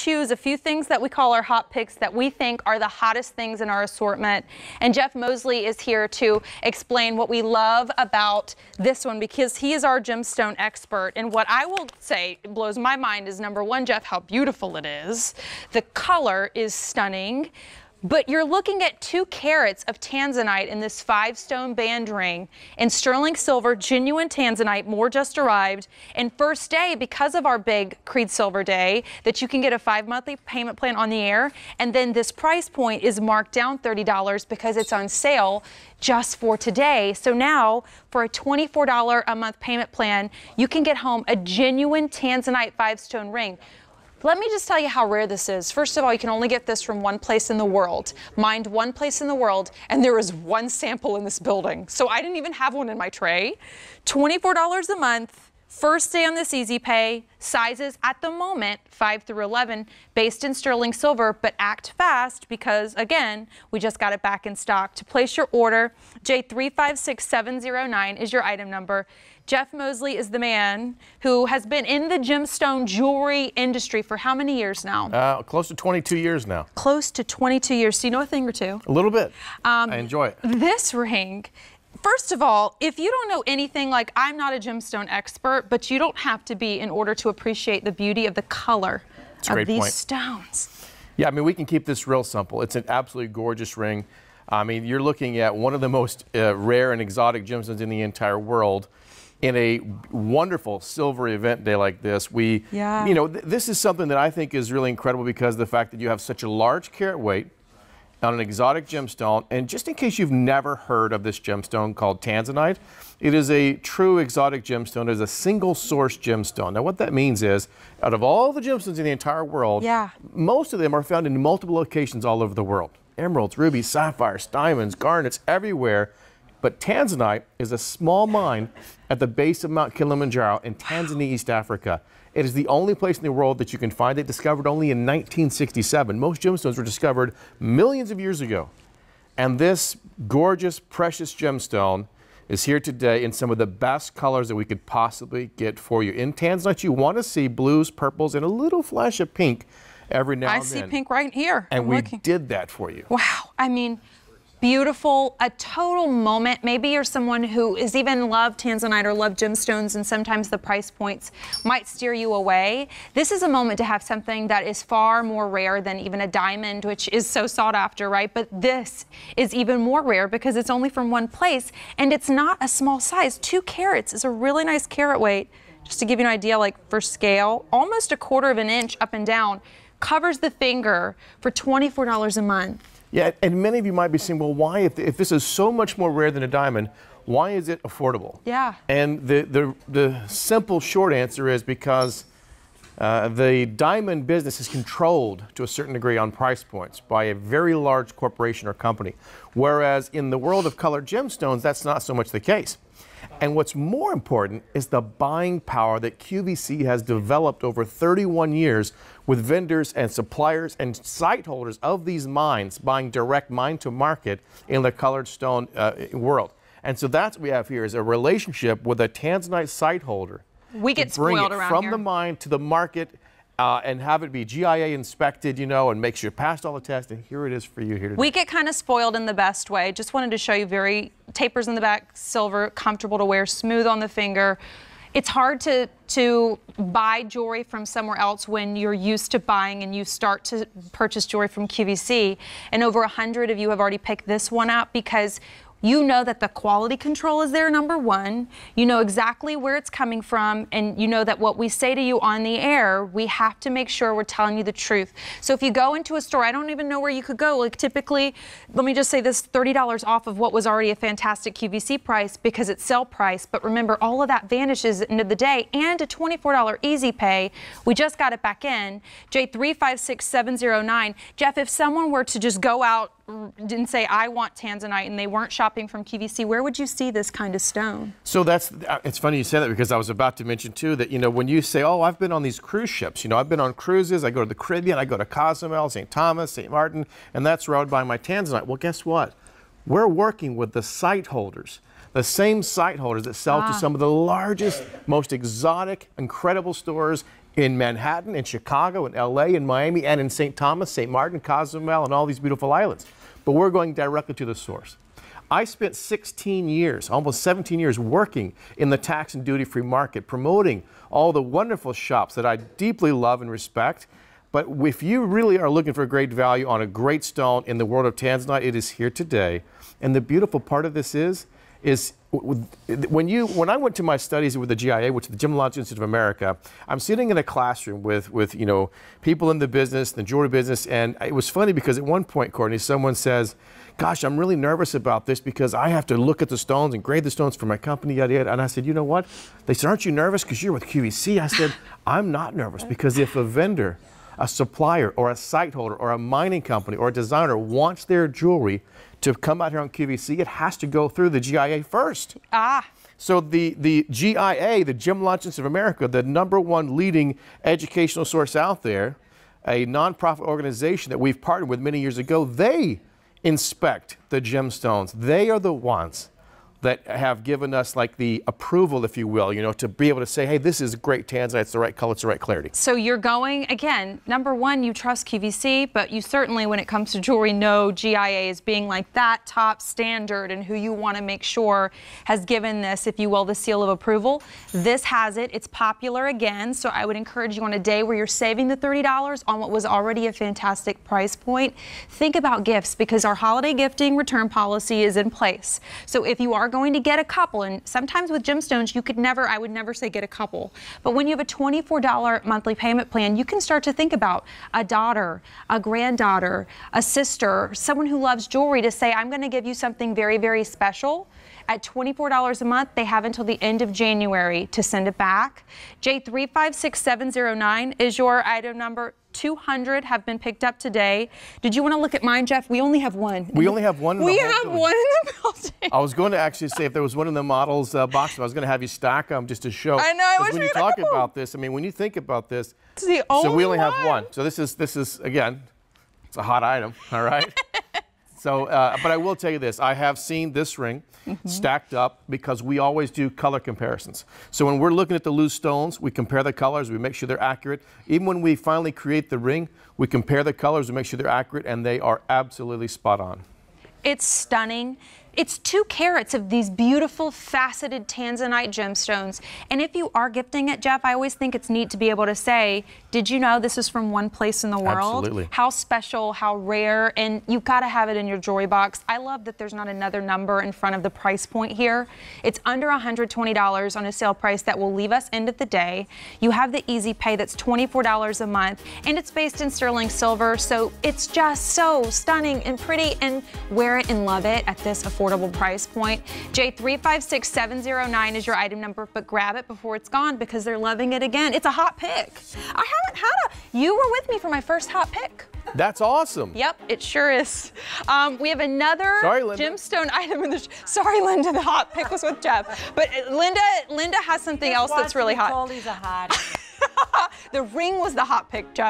choose a few things that we call our hot picks that we think are the hottest things in our assortment. And Jeff Mosley is here to explain what we love about this one, because he is our gemstone expert. And what I will say blows my mind is, number one, Jeff, how beautiful it is. The color is stunning. But you're looking at 2 carats of Tanzanite in this 5-stone band ring, and sterling silver, genuine Tanzanite, more just arrived. And first day, because of our big Creed Silver Day, that you can get a 5-monthly payment plan on the air. And then this price point is marked down $30 because it's on sale just for today. So now, for a $24 a month payment plan, you can get home a genuine Tanzanite 5-stone ring. Let me just tell you how rare this is. First of all, you can only get this from one place in the world. Mind, one place in the world, and there is one sample in this building. So I didn't even have one in my tray. $24 a month, first day on this Easy Pay, sizes at the moment 5 through 11, based in sterling silver, but act fast because, again, we just got it back in stock. To place your order, J356709 is your item number. Jeff Mosley is the man who has been in the gemstone jewelry industry for how many years now? Close to 22 years now. Close to 22 years. So you know a thing or two? A little bit. I enjoy it. This ring, first of all, if you don't know anything, like, I'm not a gemstone expert, but you don't have to be in order to appreciate the beauty of the color of these stones. Yeah, I mean, we can keep this real simple. It's an absolutely gorgeous ring. I mean, you're looking at one of the most rare and exotic gemstones in the entire world. In a wonderful silver event day like this, you know, this is something that I think is really incredible because of the fact that you have such a large carat weight on an exotic gemstone. And just in case you've never heard of this gemstone called Tanzanite, it is a true exotic gemstone. It is a single source gemstone. Now, what that means is, out of all the gemstones in the entire world, most of them are found in multiple locations all over the world. Emeralds, rubies, sapphires, diamonds, garnets, everywhere. But Tanzanite is a small mine at the base of Mount Kilimanjaro in Tanzania, East Africa. It is the only place in the world that you can find it, discovered only in 1967. Most gemstones were discovered millions of years ago. And this gorgeous, precious gemstone is here today in some of the best colors that we could possibly get for you. In Tanzanite, you want to see blues, purples, and a little flash of pink every now and then. I see pink right here. And we did that for you. Wow. I mean, beautiful, a total moment. Maybe you're someone who is even loved Tanzanite or loved gemstones, and sometimes the price points might steer you away. This is a moment to have something that is far more rare than even a diamond, which is so sought after, right? But this is even more rare because it's only from one place, and it's not a small size. 2 carats is a really nice carat weight. Just to give you an idea, like for scale, almost 1/4 of an inch up and down, covers the finger for $24 a month. Yeah, and many of you might be saying, well, why, if this is so much more rare than a diamond, why is it affordable? Yeah. And the simple short answer is because the diamond business is controlled to a certain degree on price points by a very large corporation or company. Whereas in the world of colored gemstones, that's not so much the case. And what's more important is the buying power that QVC has developed over 31 years with vendors and suppliers and site holders of these mines buying direct mine to market in the colored stone world. And so that's what we have here is a relationship with a Tanzanite site holder. We get spoiled around from here. the mine to the market and have it be GIA inspected, you know, and make sure you passed all the tests, and here it is for you here today. We get kind of spoiled in the best way. Just wanted to show you tapers in the back, silver, comfortable to wear, smooth on the finger. It's hard to buy jewelry from somewhere else when you're used to buying and you start to purchase jewelry from QVC. And over 100 of you have already picked this one up because you know that the quality control is there, number one. You know exactly where it's coming from, and you know that what we say to you on the air, we have to make sure we're telling you the truth. So if you go into a store, I don't even know where you could go. Like typically, let me just say this, $30 off of what was already a fantastic QVC price because it's sale price. But remember, all of that vanishes at the end of the day, and a $24 Easy Pay. We just got it back in. J356709. Jeff, if someone were to just go out and say, I want Tanzanite, and they weren't shopping from QVC, where would you see this kind of stone? So it's funny you say that because I was about to mention too that, you know, when you say, oh, I've been on these cruise ships, you know, I've been on cruises, I go to the Caribbean, I go to Cozumel, St. Thomas, St. Martin, and that's where I would buy my Tanzanite. Well, guess what? We're working with the site holders, the same site holders that sell to some of the largest, most exotic, incredible stores in Manhattan, in Chicago, in LA, in Miami, and in St. Thomas, St. Martin, Cozumel, and all these beautiful islands. But we're going directly to the source. I spent 16 years, almost 17 years, working in the tax and duty-free market, promoting all the wonderful shops that I deeply love and respect. But if you really are looking for a great value on a great stone in the world of Tanzanite, it is here today. And the beautiful part of this is when I went to my studies with the GIA, which is the Gemological Institute of America, I'm sitting in a classroom with you know, people in the business, the jewelry business, and it was funny because at one point, Courtney, someone says, gosh, I'm really nervous about this because I have to look at the stones and grade the stones for my company, yada, yada. And I said, you know what? They said, aren't you nervous because you're with QVC? I said, I'm not nervous because if a vendor, a supplier, or a site holder, or a mining company, or a designer wants their jewelry to come out here on QVC, it has to go through the GIA first. So the GIA, the Gemological Institute of America, the #1 leading educational source out there, a nonprofit organization that we've partnered with many years ago, they inspect the gemstones. They are the ones that have given us like the approval, if you will, you know, to be able to say, hey, this is great Tanzanite, it's the right color, it's the right clarity. So you're going, again, #1, you trust QVC, but you certainly, when it comes to jewelry, know GIA as being like that top standard and who you want to make sure has given this, if you will, the seal of approval. This has it. It's popular again, so I would encourage you on a day where you're saving the $30 on what was already a fantastic price point, think about gifts, because our holiday gifting return policy is in place. So if you are going to get a couple, and sometimes with gemstones you could never, I would never say get a couple, but when you have a $24 monthly payment plan, you can start to think about a daughter, a granddaughter, a sister, someone who loves jewelry, to say, I'm going to give you something very, very special. At $24 a month, they have until the end of January to send it back. J356709 is your item number. 200 have been picked up today. Did you want to look at mine, Jeff? We only have one. We only have one. We have one in the building. I was going to actually say if there was one in the models box, I was going to have you stack them just to show. I know. I wish when you talk about this, I mean, when you think about this, it's the only so we only one. have one. So this is again, it's a hot item. All right. So, but I will tell you this, I have seen this ring stacked up because we always do color comparisons. So when we're looking at the loose stones, we compare the colors, we make sure they're accurate. Even when we finally create the ring, we compare the colors, we make sure they're accurate, and they are absolutely spot on. It's stunning. It's 2 carats of these beautiful faceted Tanzanite gemstones. And if you are gifting it, Jeff, I always think it's neat to be able to say, did you know this is from one place in the world? Absolutely. How special, how rare, and you've got to have it in your jewelry box. I love that there's not another number in front of the price point here. It's under $120 on a sale price that will leave us end of the day. You have the easy pay that's $24 a month, and it's based in sterling silver, so it's just so stunning and pretty, and wear it and love it at this affordable price point. J356709 is your item number, but grab it before it's gone because they're loving it again. It's a hot pick. I haven't had you were with me for my first hot pick. That's awesome. Yep, it sure is. We have another gemstone item in the. Sorry, Linda, the hot pick was with Jeff, but Linda has something else that's really hot. He's a hot. The ring was the hot pick, Jeff.